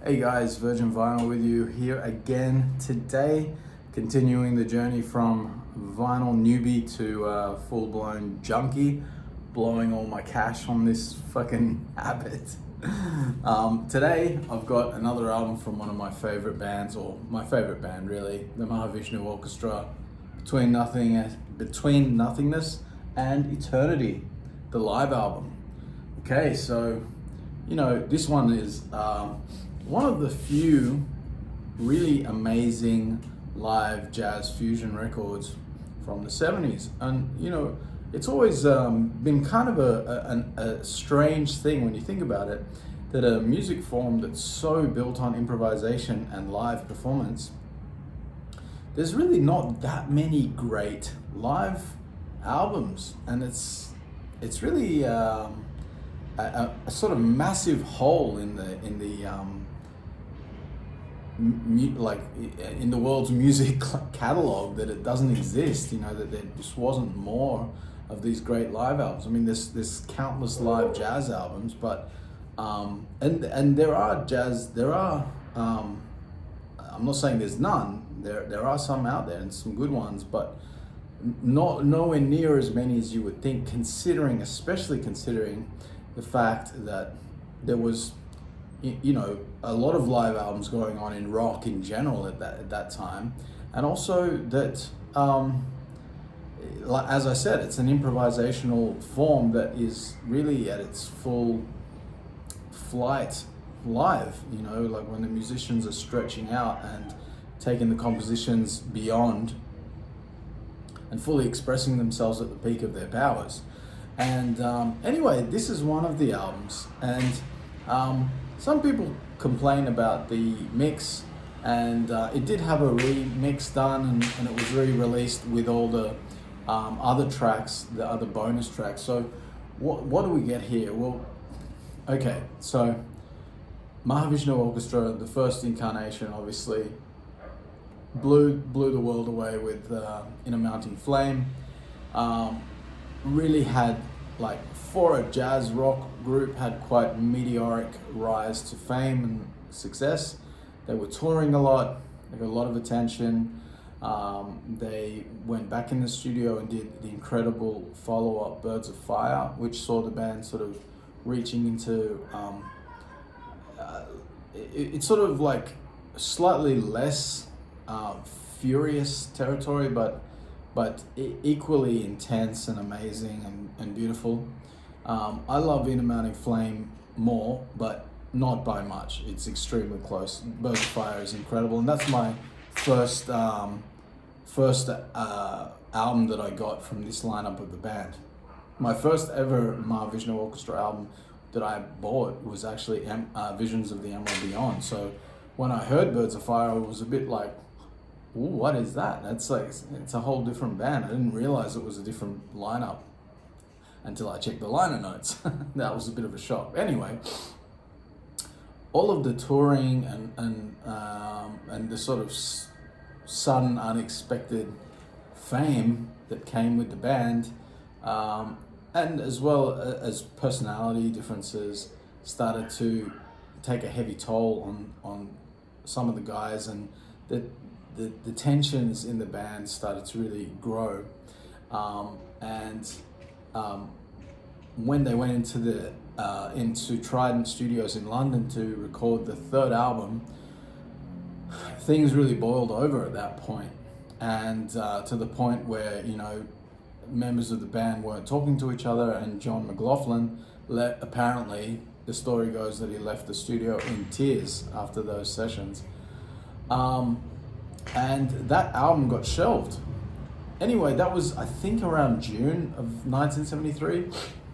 Hey guys, Virgin Vinyl with you here again today, continuing the journey from vinyl newbie to full-blown junkie, blowing all my cash on this fucking habit. Today I've got another album from one of my favorite bands, or my favorite band really, the Mahavishnu Orchestra, Between Nothingness and Eternity, the live album. Okay, so this one is one of the few really amazing live jazz fusion records from the 70s. And it's always been kind of a strange thing when you think about it, that a music form that's so built on improvisation and live performance, there's really not that many great live albums. And it's really a sort of massive hole in the in the world's music catalog, that it doesn't exist. That there just wasn't more of these great live albums. I mean, there's countless live jazz albums, but and there are jazz. I'm not saying there's none. There are some out there and some good ones, but nowhere near as many as you would think, especially considering the fact that there was a lot of live albums going on in rock in general at that time, and also that as I said, it's an improvisational form that is really at its full flight live, like when the musicians are stretching out and taking the compositions beyond and fully expressing themselves at the peak of their powers. And anyway, this is one of the albums, and some people complain about the mix, and it did have a remix done, and it was re-released with all the other tracks, the other bonus tracks. So what do we get here? Well, okay, so Mahavishnu Orchestra, the first incarnation, obviously blew the world away with In a Mounting Flame. Really had, like, for a jazz rock group, had quite meteoric rise to fame and success. They were touring a lot, they got a lot of attention. They went back in the studio and did the incredible follow-up Birds of Fire, which saw the band sort of reaching into it's sort of like slightly less furious territory, but equally intense and amazing and beautiful. I love In a Mounting Flame more, but not by much. It's extremely close. Birds of Fire is incredible, and that's my first album that I got from this lineup of the band. My first ever Mahavishnu Orchestra album that I bought was actually Visions of the Emerald Beyond. So when I heard Birds of Fire, I was a bit like, ooh, what is that? That's like, it's a whole different band. I didn't realize it was a different lineup until I checked the liner notes. That was a bit of a shock. Anyway, all of the touring and the sort of sudden, unexpected fame that came with the band, and as well as personality differences, started to take a heavy toll on some of the guys, and the tensions in the band started to really grow. When they went into Trident Studios in London to record the third album, things really boiled over at that point, and to the point where members of the band weren't talking to each other, and John McLaughlin apparently, the story goes that he left the studio in tears after those sessions. And that album got shelved. Anyway, that was, I think, around June of 1973.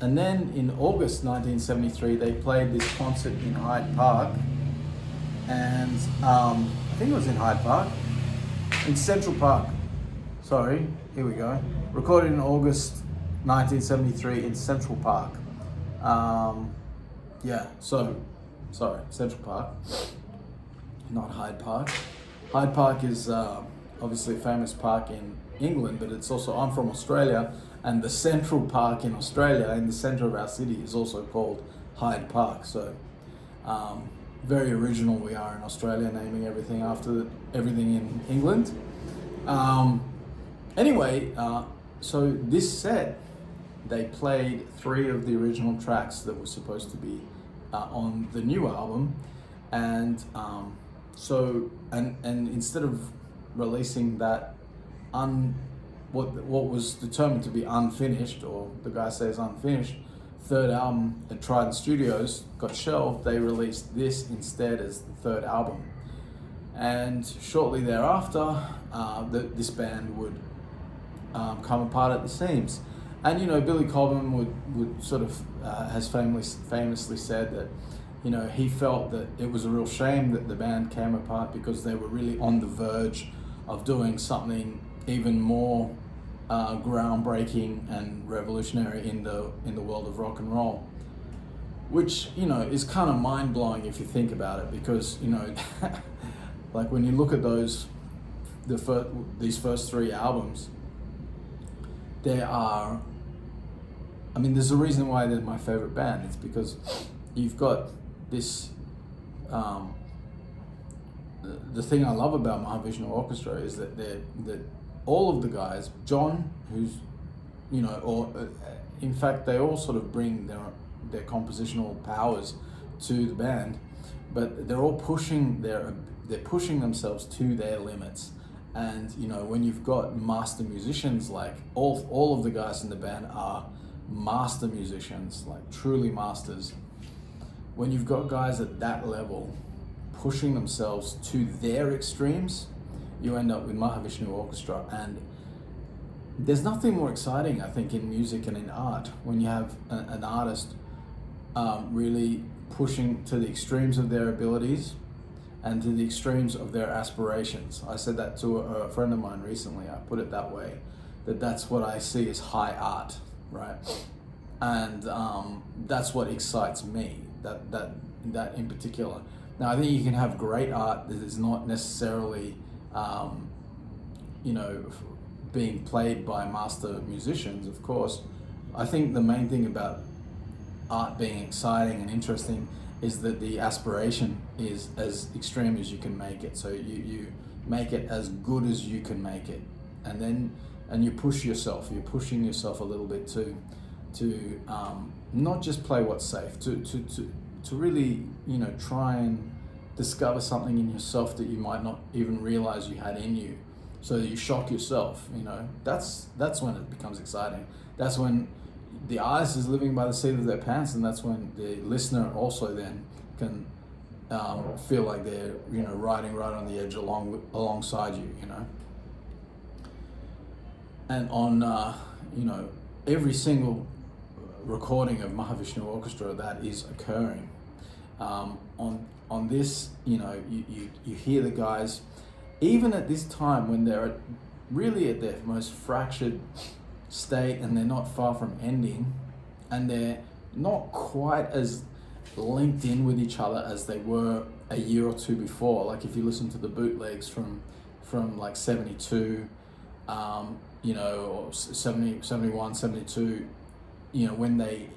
And then in August 1973, they played this concert in Hyde Park. And I think it was in Hyde Park, in Central Park. Sorry, here we go. Recorded in August 1973 in Central Park. Central Park, not Hyde Park. Hyde Park is obviously a famous park in England, but it's also, I'm from Australia, and the Central Park in Australia, in the centre of our city, is also called Hyde Park. So very original we are in Australia, naming everything after everything in England. Anyway, so this set, they played 3 of the original tracks that were supposed to be on the new album, and and instead of releasing that what was determined to be unfinished, or the guy says unfinished, 3rd album at Trident Studios got shelved, they released this instead as the 3rd album. And shortly thereafter, this band would come apart at the seams. And Billy Cobham would sort of has famously said that he felt that it was a real shame that the band came apart, because they were really on the verge of doing something even more groundbreaking and revolutionary in the world of rock and roll, which is kind of mind-blowing if you think about it, because like when you look at these first 3 albums, there's a reason why they're my favorite band. It's because you've got this the thing I love about Mahavishnu Orchestra is that all of the guys, John, who's in fact they all sort of bring their compositional powers to the band, but they're all pushing themselves to their limits. And when you've got master musicians, like all of the guys in the band are master musicians, like truly masters. When you've got guys at that level pushing themselves to their extremes, you end up with Mahavishnu Orchestra. And there's nothing more exciting, I think, in music and in art when you have an artist really pushing to the extremes of their abilities and to the extremes of their aspirations. I said that to a friend of mine recently. I put it that way, that's what I see as high art, right? And that's what excites me, that in particular. Now, I think you can have great art that is not necessarily being played by master musicians, of course. I think the main thing about art being exciting and interesting is that the aspiration is as extreme as you can make it. So you make it as good as you can make it, and you push yourself. You're pushing yourself a little bit to not just play what's safe, to really try and discover something in yourself that you might not even realize you had in you. So that you shock yourself. That's when it becomes exciting. That's when the artist is living by the seat of their pants, and that's when the listener also then can feel like they're riding right on the edge alongside you. And on every single recording of Mahavishnu Orchestra that is occurring, on this, you hear the guys, even at this time when they're really at their most fractured state and they're not far from ending, and they're not quite as linked in with each other as they were a year or two before. Like if you listen to the bootlegs from like 72, or 70, 71, 72, when they're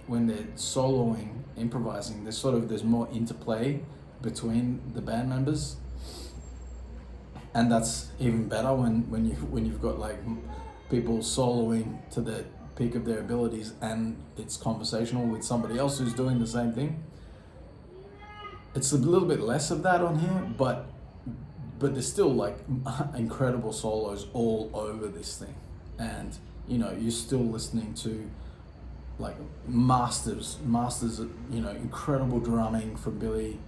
soloing, improvising, there's more interplay between the band members. And that's even better when you've got like people soloing to the peak of their abilities and it's conversational with somebody else who's doing the same thing. It's a little bit less of that on here, but there's still like incredible solos all over this thing. And you're still listening to like masters, incredible drumming from Billy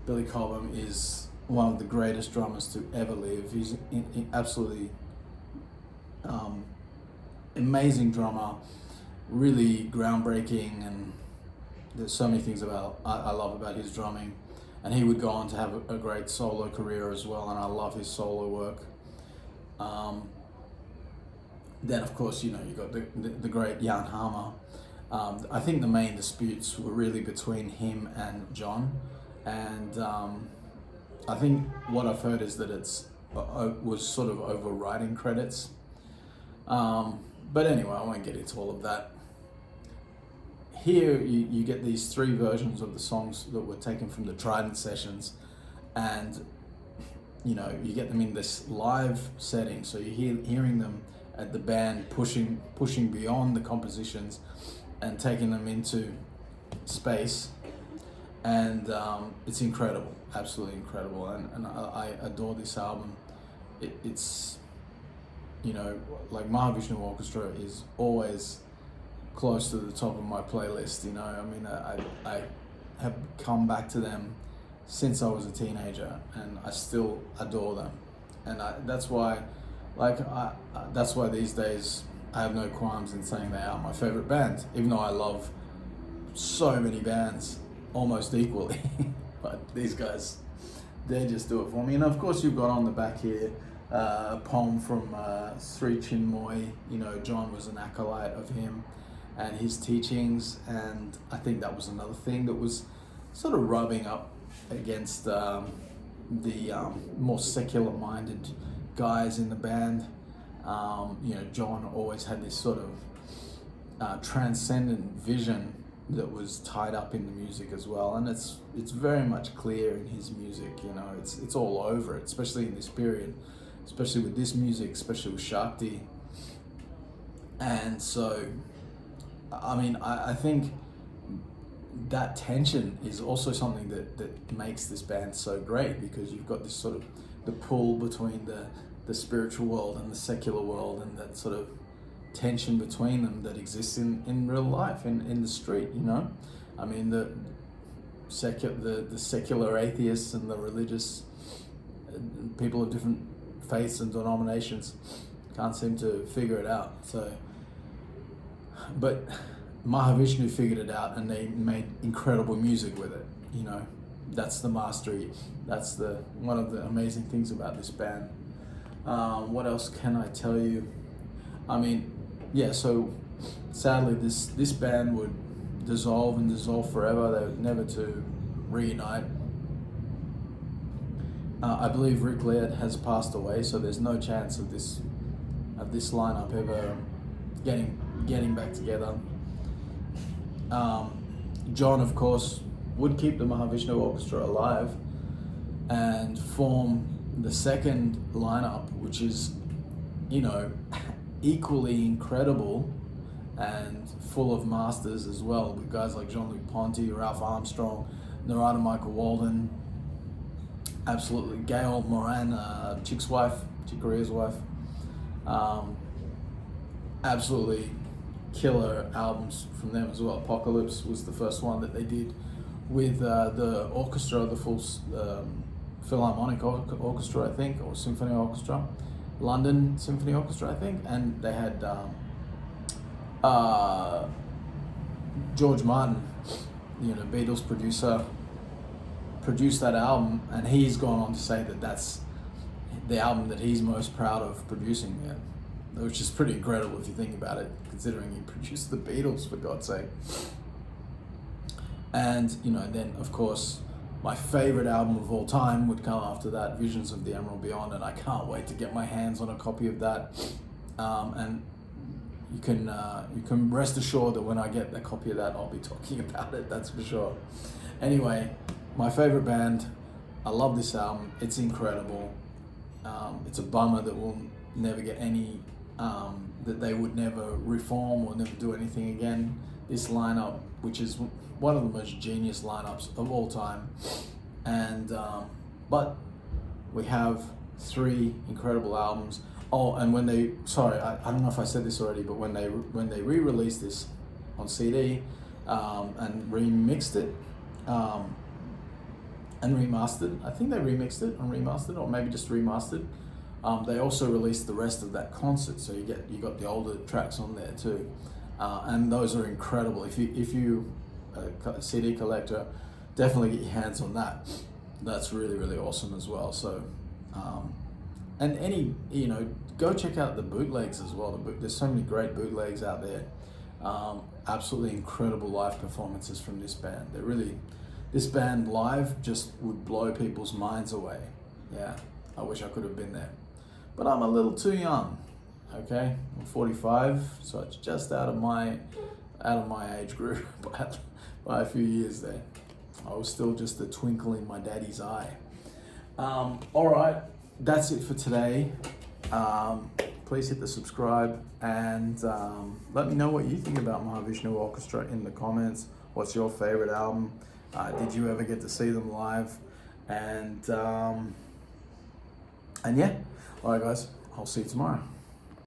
Cobham is one of the greatest drummers to ever live. He's absolutely amazing drummer, really groundbreaking, and there's so many things I love about his drumming. And he would go on to have a great solo career as well, and I love his solo work. Then of course, you got the great Jan Hammer. I think the main disputes were really between him and John, and I think what I've heard is that it's was sort of overriding credits. But anyway, I won't get into all of that. here you get these three versions of the songs that were taken from the Trident sessions, and you know, you get them in this live setting, so you're hearing them at the band pushing beyond the compositions and taking them into space, and it's incredible, absolutely incredible, and I adore this album. It's, you know, like Mahavishnu Orchestra is always close to the top of my playlist, you know. I mean, I have come back to them since I was a teenager, and I still adore them, and that's why these days I have no qualms in saying they are my favorite band, even though I love so many bands almost equally. But these guys, they just do it for me. And of course you've got on the back here a poem from Sri Chinmoy. You know, John was an acolyte of him and his teachings, and I think that was another thing that was sort of rubbing up against the more secular-minded guys in the band. You know, John always had this sort of transcendent vision that was tied up in the music as well, and it's very much clear in his music. You know, it's all over it, especially in this period, especially with this music, especially with Shakti. And so, I mean, I think that tension is also something that makes this band so great, because you've got this sort of the pull between the spiritual world and the secular world, and that sort of tension between them that exists in real life, in the street, you know. I mean, the secular atheists and the religious people of different faiths and denominations can't seem to figure it out. So, but Mahavishnu figured it out, and they made incredible music with it. You know, that's the mastery. That's one of the amazing things about this band. What else can I tell you? I mean, yeah, so sadly this band would dissolve and dissolve forever. They were never to reunite. I believe Rick Laird has passed away, so there's no chance of this lineup ever getting back together. John, of course, would keep the Mahavishnu Orchestra alive and form the second lineup, which is, you know, equally incredible and full of masters as well, with guys like Jean-Luc Ponty, Ralph Armstrong, Narada Michael Walden, absolutely Gail Moran, Chick Corea's wife. Absolutely killer albums from them as well. Apocalypse was the first one that they did with the orchestra, the full Philharmonic Orchestra, I think, or Symphony Orchestra, London Symphony Orchestra, I think, and they had George Martin, you know, Beatles producer, produced that album, and he's gone on to say that that's the album that he's most proud of producing, yeah, which is pretty incredible if you think about it, considering he produced the Beatles, for God's sake. And, you know, then of course my favorite album of all time would come after that, Visions of the Emerald Beyond, and I can't wait to get my hands on a copy of that. And you can rest assured that when I get a copy of that, I'll be talking about it, that's for sure. Anyway, my favorite band, I love this album, it's incredible. It's a bummer that we'll never get any, that they would never reform or never do anything again. This lineup, which is one of the most genius lineups of all time, and but we have 3 incredible albums. Oh, and when they, sorry, I don't know if I said this already, but when they re-released this on CD and remixed it and remastered, I think they remixed it and remastered, or maybe just remastered. They also released the rest of that concert, so you got the older tracks on there too, and those are incredible. If you a CD collector, definitely get your hands on that. That's really, really awesome as well. So, and any, you know, go check out the bootlegs as well. There's so many great bootlegs out there. Absolutely incredible live performances from this band. This band live just would blow people's minds away. Yeah, I wish I could have been there, but I'm a little too young. Okay, I'm 45, so it's just out of my out of my age group by a few years there. I was still just a twinkle in my daddy's eye. All right, that's it for today. Please hit the subscribe and let me know what you think about Mahavishnu Orchestra in the comments. What's your favorite album? Did you ever get to see them live? And yeah, all right, guys. I'll see you tomorrow.